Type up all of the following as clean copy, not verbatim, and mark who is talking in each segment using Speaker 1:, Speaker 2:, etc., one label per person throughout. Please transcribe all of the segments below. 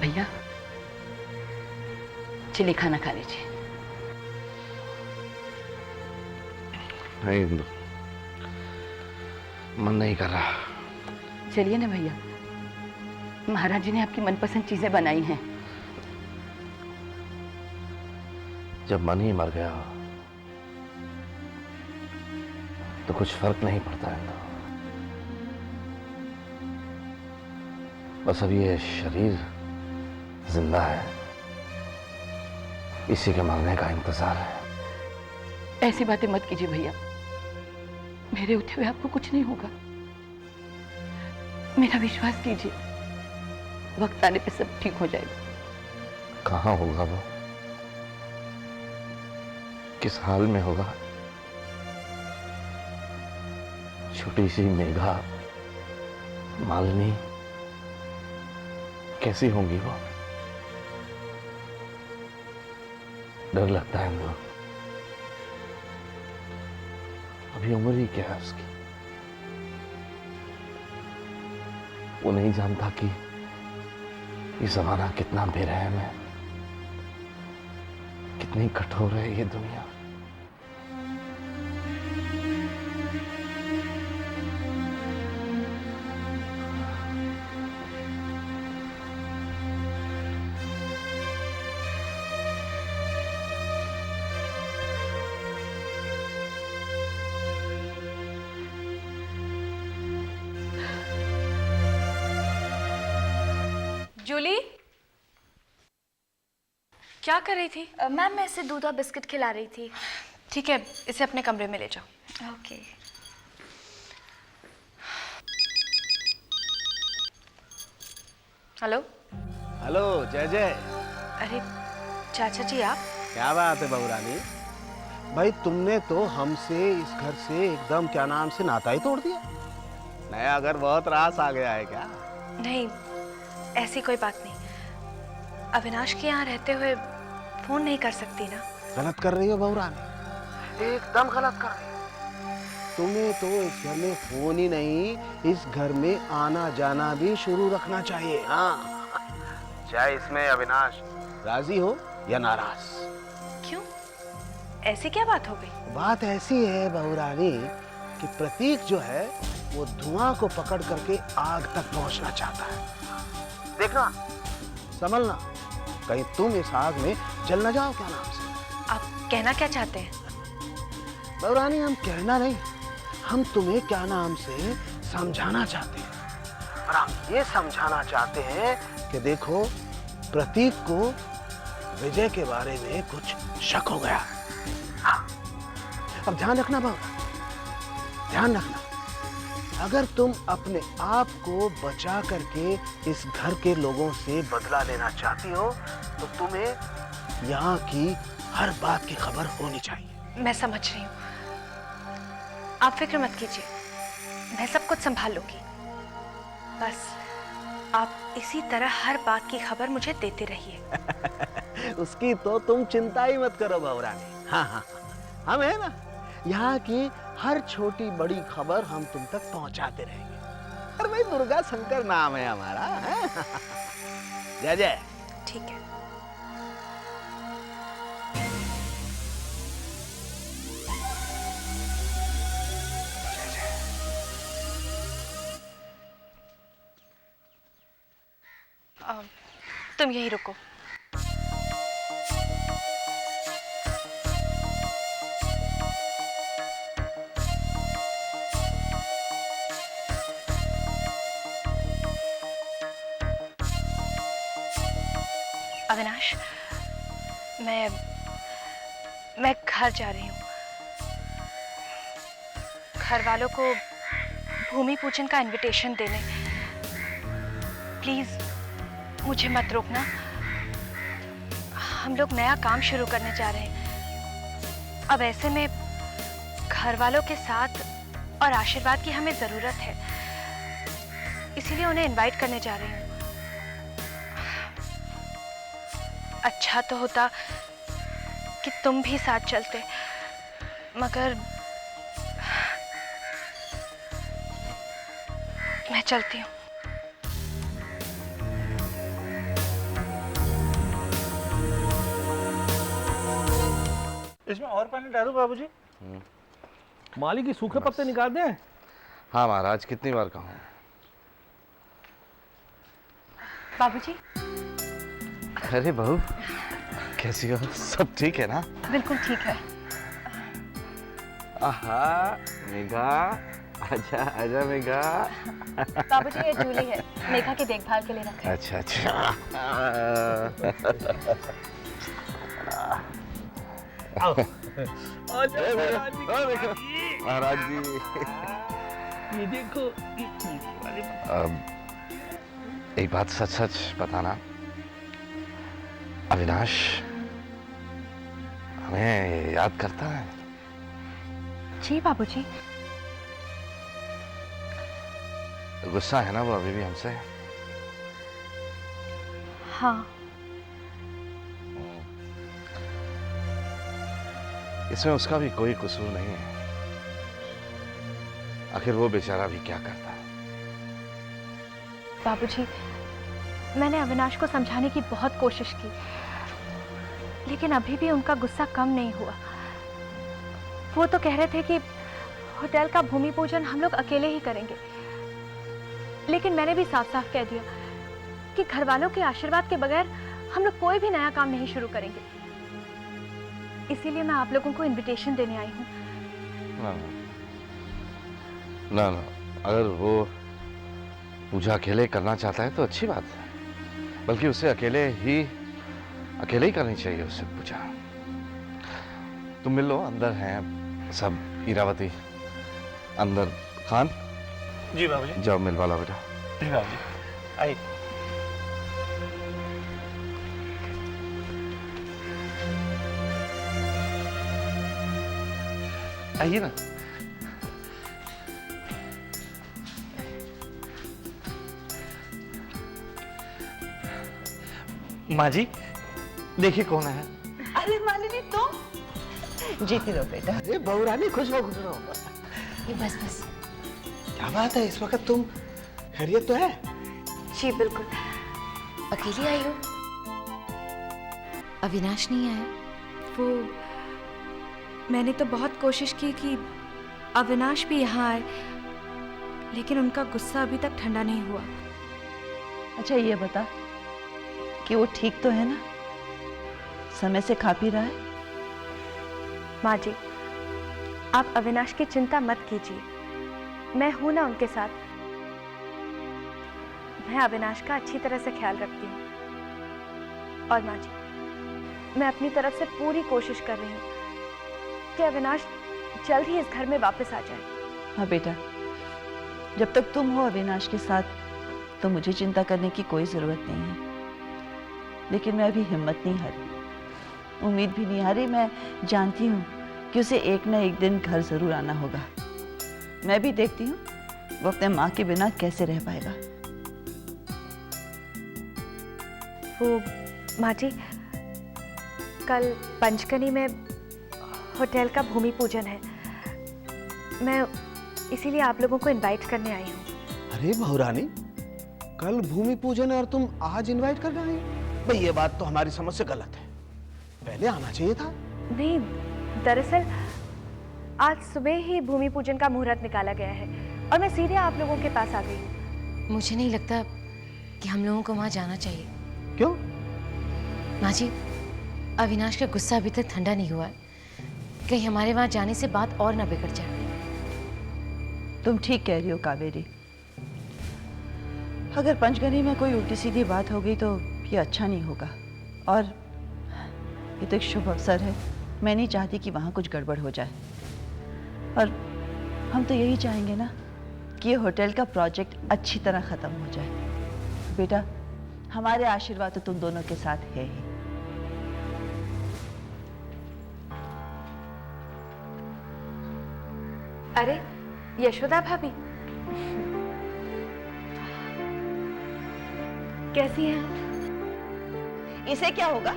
Speaker 1: भैया चलिए खाना खा लीजिए।
Speaker 2: नहीं इंदु, मन नहीं कर रहा।
Speaker 1: चलिए ना भैया, महाराज जी ने आपकी मनपसंद चीजें बनाई हैं।
Speaker 2: जब मन ही मर गया तो कुछ फर्क नहीं पड़ता है। बस अब ये शरीर जिंदा है, इसी के मरने का इंतजार है।
Speaker 1: ऐसी बातें मत कीजिए भैया, मेरे उठे हुए आपको कुछ नहीं होगा। मेरा विश्वास कीजिए, वक्त आने पे सब ठीक हो जाएगा।
Speaker 2: कहाँ होगा वो, किस हाल में होगा? छोटी सी मेघा, मालिनी कैसी होंगी वो? डर लगता है इंदु। अभी उम्र ही क्या है उसकी? वो नहीं जानता कि ये जमाना कितना बेरहम है, कितनी कठोर है ये दुनिया।
Speaker 3: जूली, क्या कर रही थी?
Speaker 4: मैम मैं इसे दूध और बिस्किट खिला रही थी।
Speaker 3: ठीक है, इसे अपने कमरे में ले जाओ।
Speaker 4: ओके।
Speaker 3: हेलो।
Speaker 5: हेलो जय जय।
Speaker 3: अरे चाचा जी आप?
Speaker 5: क्या बात है बहुरानी, भाई तुमने तो हमसे इस घर से एकदम क्या नाम से नाता ही तोड़ दिया। नया घर बहुत रास आ गया है क्या?
Speaker 3: नहीं, ऐसी कोई बात नहीं। अविनाश के यहाँ रहते हुए फोन नहीं कर सकती ना।
Speaker 5: गलत कर रही हो बहुरानी, एकदम गलत कर रही हो। तुम्हें तो इस घर में फोन ही नहीं, इस घर में आना जाना भी शुरू रखना चाहिए। हाँ, चाहे इसमें अविनाश राजी हो या नाराज।
Speaker 3: क्यों, ऐसी क्या बात हो गई?
Speaker 5: बात ऐसी है बहुरानी कि प्रतीक जो है वो धुआं को पकड़ करके आग तक पहुंचना चाहता है। देखना, संभलना, कहीं तुम इस आग में जल न जाओ। क्या नाम से?
Speaker 3: आप कहना क्या चाहते हैं?
Speaker 5: बहुरानी हम कहना नहीं, हम तुम्हें क्या नाम से समझाना चाहते हैं। और हम ये समझाना चाहते हैं कि देखो, प्रतीक को विजय के बारे में कुछ शक हो गया है। हाँ, अब ध्यान रखना बाबा, ध्यान रखना। अगर तुम अपने आप को बचा करके इस घर के लोगों से बदला लेना चाहती हो तो तुम्हें यहाँ की हर बात की खबर होनी चाहिए।
Speaker 3: मैं समझ रही हूँ, आप फिक्र मत कीजिए, मैं सब कुछ संभाल लूंगी। बस आप इसी तरह हर बात की खबर मुझे देते रहिए।
Speaker 5: उसकी तो तुम चिंता ही मत करो बहुरानी। हाँ हाँ, हम है ना, यहाँ की हर छोटी बड़ी खबर हम तुम तक पहुंचाते रहेंगे। अरे भाई, दुर्गा शंकर नाम है हमारा। जय जय।
Speaker 3: ठीक है। तुम यहीं रुको। अविनाश, मैं घर जा रही हूँ। घर वालों को भूमि पूजन का इनविटेशन देने। प्लीज मुझे मत रोकना। हम लोग नया काम शुरू करने जा रहे हैं। अब ऐसे में घर वालों के साथ और आशीर्वाद की हमें जरूरत है, इसीलिए उन्हें इनवाइट करने जा रही हूँ। अच्छा तो होता कि तुम भी साथ चलते, मगर मैं चलती हूँ।
Speaker 6: इसमें और पानी डालूं बाबूजी?
Speaker 2: माली की सूखे पत्ते निकाल दें। हाँ महाराज, कितनी बार कहूँ।
Speaker 3: बाबूजी।
Speaker 2: अरे बहू, कैसी हो? सब ठीक है ना?
Speaker 3: बिल्कुल ठीक है।
Speaker 2: आहा, मेघा, आजा आजा मेघा।
Speaker 3: बाबूजी ये जूली है, मेघा की देखभाल के लिए रखा है।
Speaker 2: अच्छा अच्छा। महाराज जी,
Speaker 6: ये देखो,
Speaker 2: एक बात सच सच बताना, अविनाश हमें याद करता है?
Speaker 3: जी बाबूजी।
Speaker 2: गुस्सा है ना वो अभी भी हमसे?
Speaker 3: हाँ।
Speaker 2: इसमें उसका भी कोई कसूर नहीं है। आखिर वो बेचारा भी क्या करता है।
Speaker 3: बाबूजी, मैंने अविनाश को समझाने की बहुत कोशिश की, लेकिन अभी भी उनका गुस्सा कम नहीं हुआ। वो तो कह रहे थे कि होटल का भूमि पूजन हम लोग अकेले ही करेंगे, लेकिन मैंने भी साफ साफ कह दिया कि घर वालों के आशीर्वाद के बगैर हम लोग कोई भी नया काम नहीं शुरू करेंगे। इसीलिए मैं आप लोगों को इनविटेशन देने आई हूँ।
Speaker 2: ना ना ना, अगर वो पूजा अकेले करना चाहता है तो अच्छी बात है, बल्कि उसे अकेले ही करनी चाहिए उससे पूजा। तुम मिल लो, अंदर हैं सब, इरावती अंदर। खान
Speaker 6: जी बाबूजी।
Speaker 2: जाओ मिलवा लो बेटा।
Speaker 6: जी बाबूजी, आइए।
Speaker 2: आइए ना।
Speaker 6: माँ जी, देखिए कौन है।
Speaker 7: अरे मालिनी तुम? जीती रहो बेटा।
Speaker 5: अरे बहुरानी, खुश रहो खुश रहो।
Speaker 7: बस बस।
Speaker 5: क्या बात है, इस वक्त तुम खैरियत तो है?
Speaker 3: जी बिल्कुल।
Speaker 7: अकेली आई हो? अविनाश नहीं आया?
Speaker 3: वो मैंने तो बहुत कोशिश की कि अविनाश भी यहाँ आए, लेकिन उनका गुस्सा अभी तक ठंडा नहीं हुआ।
Speaker 7: अच्छा ये बता कि वो ठीक तो है ना? समय से खा पी रहा है?
Speaker 3: माँ जी, आप अविनाश की चिंता मत कीजिए, मैं हूं ना उनके साथ। मैं अविनाश का अच्छी तरह से ख्याल रखती हूँ। और माँ जी, मैं अपनी तरफ से पूरी कोशिश कर रही हूँ कि अविनाश जल्द ही इस घर में वापस आ जाए।
Speaker 7: हाँ बेटा, जब तक तुम हो अविनाश के साथ तो मुझे चिंता करने की कोई जरूरत नहीं है। लेकिन मैं अभी हिम्मत नहीं हारी, उम्मीद भी नहीं हारी। मैं जानती हूँ कि उसे एक न एक दिन घर जरूर आना होगा। मैं भी देखती हूँ वो अपने माँ के बिना कैसे रह पाएगा।
Speaker 3: वो माँ जी, कल पंचकनी में होटल का भूमि पूजन है, मैं इसीलिए आप लोगों को इनवाइट करने आई हूँ।
Speaker 5: अरे बहुरानी, कल भूमि पूजन है और तुम आज इनवाइट करने आई? भाई ये बात तो हमारी समझ से गलत है, पहले आना चाहिए था।
Speaker 3: नहीं, दरअसल आज सुबह ही भूमि पूजन का मुहूर्त निकाला गया है और मैं सीधे आप लोगों के पास आ गई हूँ।
Speaker 8: मुझे नहीं लगता कि हम लोगों को वहाँ जाना चाहिए।
Speaker 5: क्यों?
Speaker 8: माँ जी, अविनाश का गुस्सा अभी तक ठंडा नहीं हुआ है, कहीं हमारे वहाँ जाने से बात और ना बिगड़ जाए।
Speaker 7: तुम ठीक कह रही हो कावेरी, अगर पंचगनी में कोई उल्टी सीधी बात हो गई तो ये अच्छा नहीं होगा। और ये तो एक शुभ अवसर है, मैं नहीं चाहती कि वहाँ कुछ गड़बड़ हो जाए। और हम तो यही चाहेंगे ना कि ये होटल का प्रोजेक्ट अच्छी तरह ख़त्म हो जाए। बेटा, हमारे आशीर्वाद तो तुम दोनों के साथ है ही।
Speaker 3: अरे यशोदा भाभी, कैसी हैं आप?
Speaker 7: इसे क्या होगा?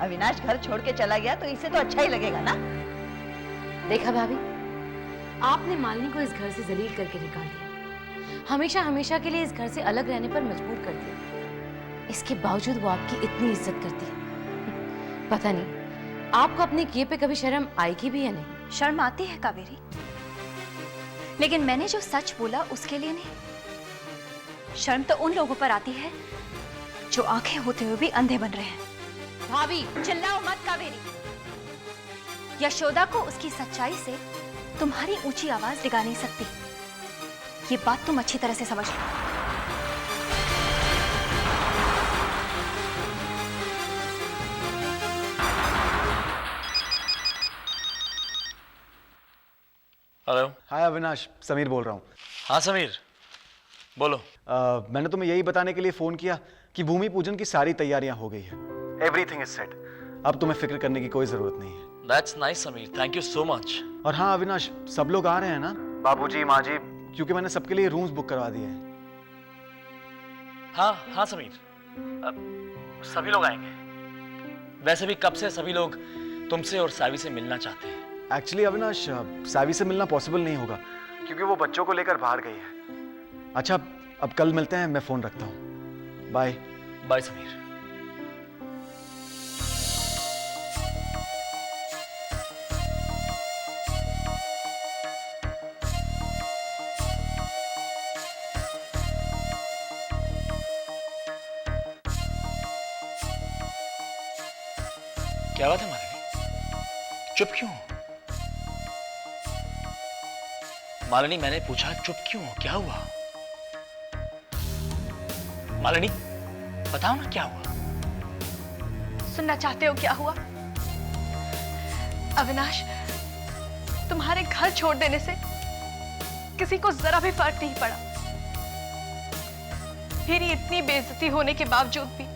Speaker 7: अविनाश घर छोड़ के चला गया तो इसे तो अच्छा ही लगेगा ना।
Speaker 8: देखा भाभी, आपने मालिनी को इस घर से जलील करके निकाल दिया, हमेशा हमेशा के लिए इस घर से अलग रहने पर मजबूर कर दिया। इसके बावजूद वो आपकी इतनी इज्जत करती है। पता नहीं आपको अपने किए पे कभी शर्म आएगी भी या नहीं?
Speaker 4: शर्म आती है कावेरी, लेकिन मैंने जो सच बोला उसके लिए नहीं। शर्म तो उन लोगों पर आती है जो आंखें होते हुए भी अंधे बन रहे हैं।
Speaker 8: भाभी
Speaker 4: चिल्लाओ मत कावेरी। यशोदा को उसकी सच्चाई से तुम्हारी ऊंची आवाज डिगा नहीं सकती। ये बात तुम अच्छी तरह से समझ लो।
Speaker 6: हेलो।
Speaker 9: हाय अविनाश, समीर बोल रहा हूँ।
Speaker 6: हाँ समीर, बोलो।
Speaker 9: मैंने तुम्हें यही बताने के लिए फोन किया कि भूमि पूजन की सारी तैयारियां हो गई है। Everything is set. अब तुम्हें फिक्र करने की कोई जरूरत नहीं है।
Speaker 6: That's nice Sameer, thank you so much.
Speaker 9: और हाँ अविनाश, सब लोग आ रहे हैं ना? बाबूजी, माँ जी, क्योंकि मैंने सबके लिए रूम्स बुक करवा दिए हैं।
Speaker 6: हाँ हाँ समीर, सभी लोग आएंगे। वैसे भी कब से सभी लोग तुमसे और सावी से मिलना चाहते हैं।
Speaker 9: एक्चुअली अविनाश, सावी से मिलना पॉसिबल नहीं होगा क्योंकि वो बच्चों को लेकर बाहर गई है। अच्छा, अब कल मिलते हैं, मैं फोन रखता हूँ। बाय।
Speaker 6: बाय समीर। क्या बात है मालिनी, चुप क्यों? मालिनी, मैंने पूछा चुप क्यों, क्या हुआ? मालिनी बताओ ना क्या हुआ।
Speaker 3: सुनना चाहते हो क्या हुआ? अविनाश, तुम्हारे घर छोड़ देने से किसी को जरा भी फर्क नहीं पड़ा। मेरी इतनी बेइज्जती होने के बावजूद भी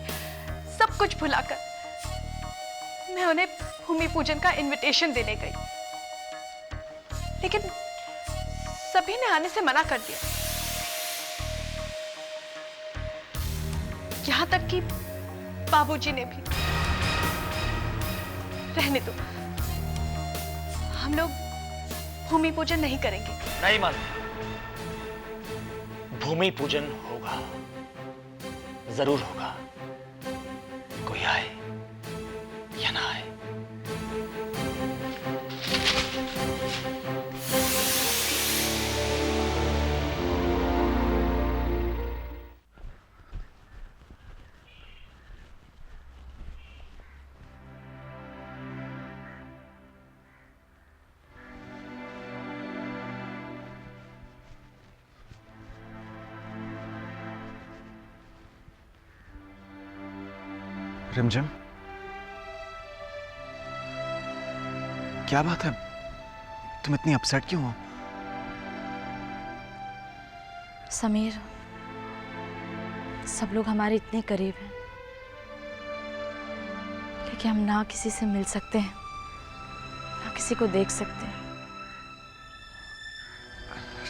Speaker 3: सब कुछ भुलाकर मैं उन्हें भूमि पूजन का इनविटेशन देने गई, लेकिन सभी ने आने से मना कर दिया। यहां तक कि बाबूजी ने भी। रहने दो, हम लोग भूमि पूजन नहीं करेंगे।
Speaker 6: नहीं मालूम, भूमि पूजन होगा, जरूर होगा। कोई आए या ना आए।
Speaker 9: रिमझिम, क्या बात है? तुम इतनी अपसेट क्यों हो?
Speaker 4: समीर, सब लोग हमारे इतने करीब हैं, लेकिन हम ना किसी से मिल सकते हैं, ना किसी को देख सकते हैं।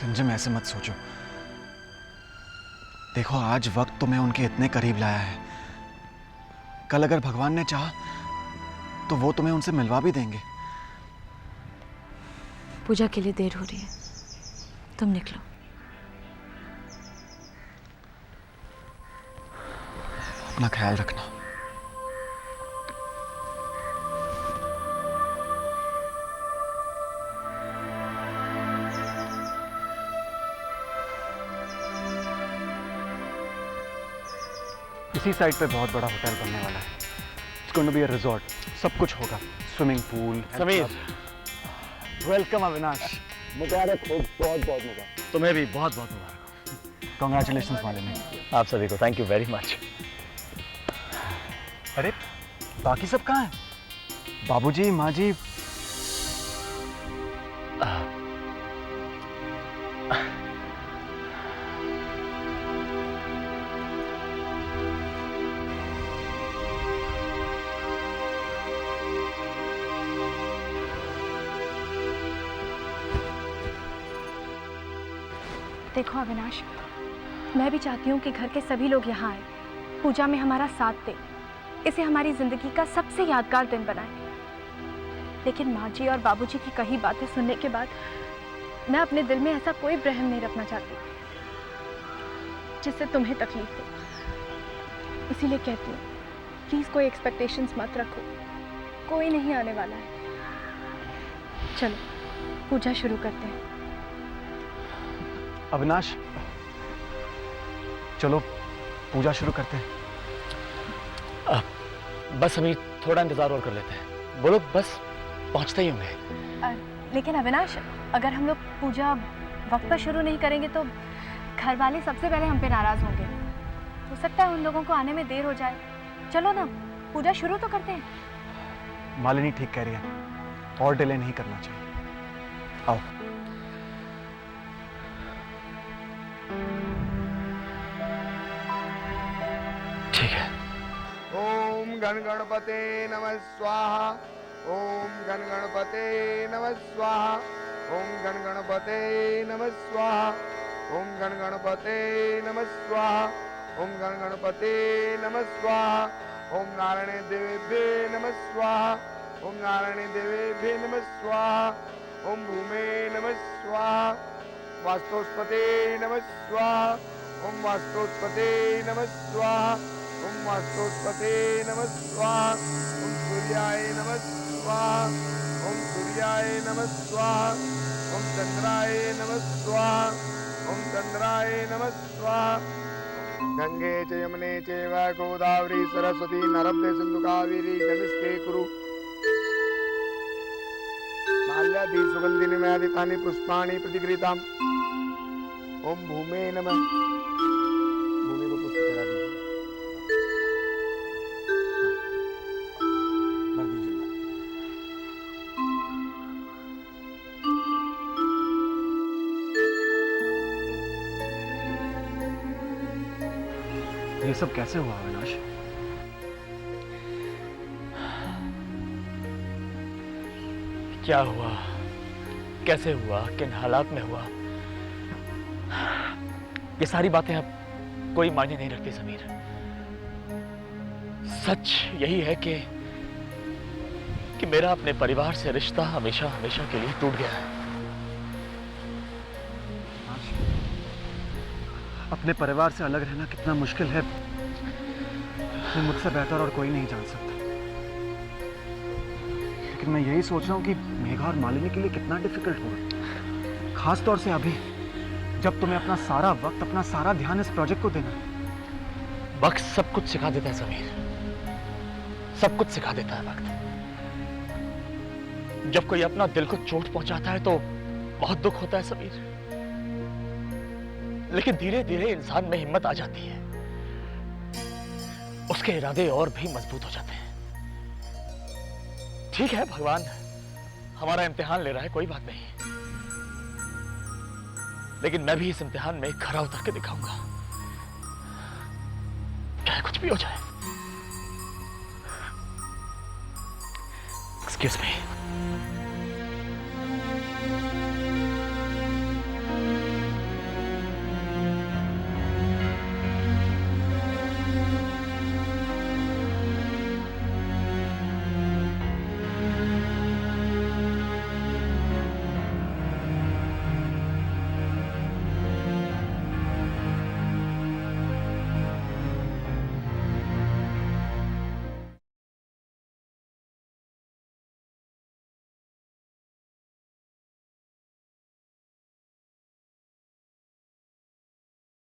Speaker 9: रिमझिम, ऐसे मत सोचो। देखो, आज वक्त तुम्हें उनके इतने करीब लाया है, कल अगर भगवान ने चाहा तो वो तुम्हें उनसे मिलवा भी देंगे।
Speaker 4: पूजा के लिए देर हो रही है, तुम निकलो।
Speaker 9: अपना ख्याल रखना। इसी साइड पे बहुत बड़ा होटल बनने वाला है। It's going to be a resort, सब कुछ होगा, swimming pool.
Speaker 6: Sameer,
Speaker 9: welcome Avinash. मुबारक हो, बहुत बहुत मुबारक।
Speaker 6: तुम्हें भी बहुत बहुत मुबारक।
Speaker 9: कांग्रेचुलेशंस मालिनी।
Speaker 6: आप सभी को थैंक यू वेरी मच।
Speaker 9: अरे, बाकी सब कहाँ हैं? बाबूजी, माँ जी?
Speaker 3: देखो अविनाश, मैं भी चाहती हूँ कि घर के सभी लोग यहाँ आए, पूजा में हमारा साथ दें, इसे हमारी जिंदगी का सबसे यादगार दिन बनाएं। लेकिन माँ जी और बाबूजी की कही बातें सुनने के बाद मैं अपने दिल में ऐसा कोई भ्रम नहीं रखना चाहती जिससे तुम्हें तकलीफ हो। इसीलिए कहती हूँ, प्लीज कोई एक्सपेक्टेशंस मत रखो, कोई नहीं आने वाला है। चलो पूजा शुरू करते हैं।
Speaker 9: अविनाश, चलो पूजा शुरू करते हैं।
Speaker 6: बस अभी थोड़ा इंतजार और कर लेते हैं। वो लोग बस पहुंचते ही होंगे।
Speaker 3: लेकिन अविनाश, अगर हम लोग पूजा वक्त पर शुरू नहीं करेंगे तो घर वाले सबसे पहले हम पे नाराज होंगे। हो सकता है उन लोगों को आने में देर हो जाए। चलो ना पूजा शुरू तो करते हैं।
Speaker 9: मालिनी ठीक कह रही है, और डिले नहीं करना चाहिए। आओ।
Speaker 6: ठीक है।
Speaker 5: ओम गण गणपते नमः स्वाहा। ओम गण गणपते नमः स्वाहा। ओम गण गणपते नमः स्वाहा। ओम गण गणपते नमः स्वाहा। ओम गण गणपते नमः स्वाहा। ओम नारायण देवेभ्ये नमः स्वाहा। ओम नारायण देवेभ्ये नमः स्वाहा। ओम भूमे नमः स्वाहा। वास्तुस्पते नमः स्वाहा। ओम वास्तुस्पते नमः स्वाहा। ओम वास्तुस्पते नमः स्वाहा। ओम सूर्याय नमः स्वाहा। ओम सूर्याय नमः स्वाहा। ओम चंद्राय नमः स्वाहा। ओम चंद्राय नमः स्वाहा। गंगे च यमुने चैव गोदावरी सरस्वती नर्मदे सिंधु कावेरी नमस्ते कुरु। माल्यादि सुगंधिनि मयादितानि पुष्पाणि प्रतिगृहीताम्। ओम भूमे नमः। भूमि को पुष्प चढ़ा दीजिए। भर दीजिए।
Speaker 9: ये सब कैसे हुआ अविनाश?
Speaker 6: क्या हुआ, कैसे हुआ, किन हालात में हुआ, ये सारी बातें अब कोई मायने नहीं रखती समीर। सच यही है कि मेरा अपने परिवार से रिश्ता हमेशा हमेशा के लिए टूट गया है।
Speaker 9: अपने परिवार से अलग रहना कितना मुश्किल है, ये मुझसे बेहतर और कोई नहीं जान सकता। लेकिन मैं यही सोच रहा हूँ कि मेघा और मालिनी के लिए कितना डिफिकल्ट होगा, खास तौर से अभी जब तुम्हें अपना सारा वक्त, अपना सारा ध्यान इस प्रोजेक्ट को देना है।
Speaker 6: वक्त सब कुछ सिखा देता है समीर, सब कुछ सिखा देता है वक्त। जब कोई अपना दिल को चोट पहुंचाता है तो बहुत दुख होता है समीर, लेकिन धीरे धीरे इंसान में हिम्मत आ जाती है, उसके इरादे और भी मजबूत हो जाते हैं। ठीक है, भगवान हमारा इम्तिहान ले रहा है, कोई बात नहीं, लेकिन मैं भी इस इम्तिहान में खरा उतर के दिखाऊंगा, चाहे कुछ भी हो जाए। Excuse me.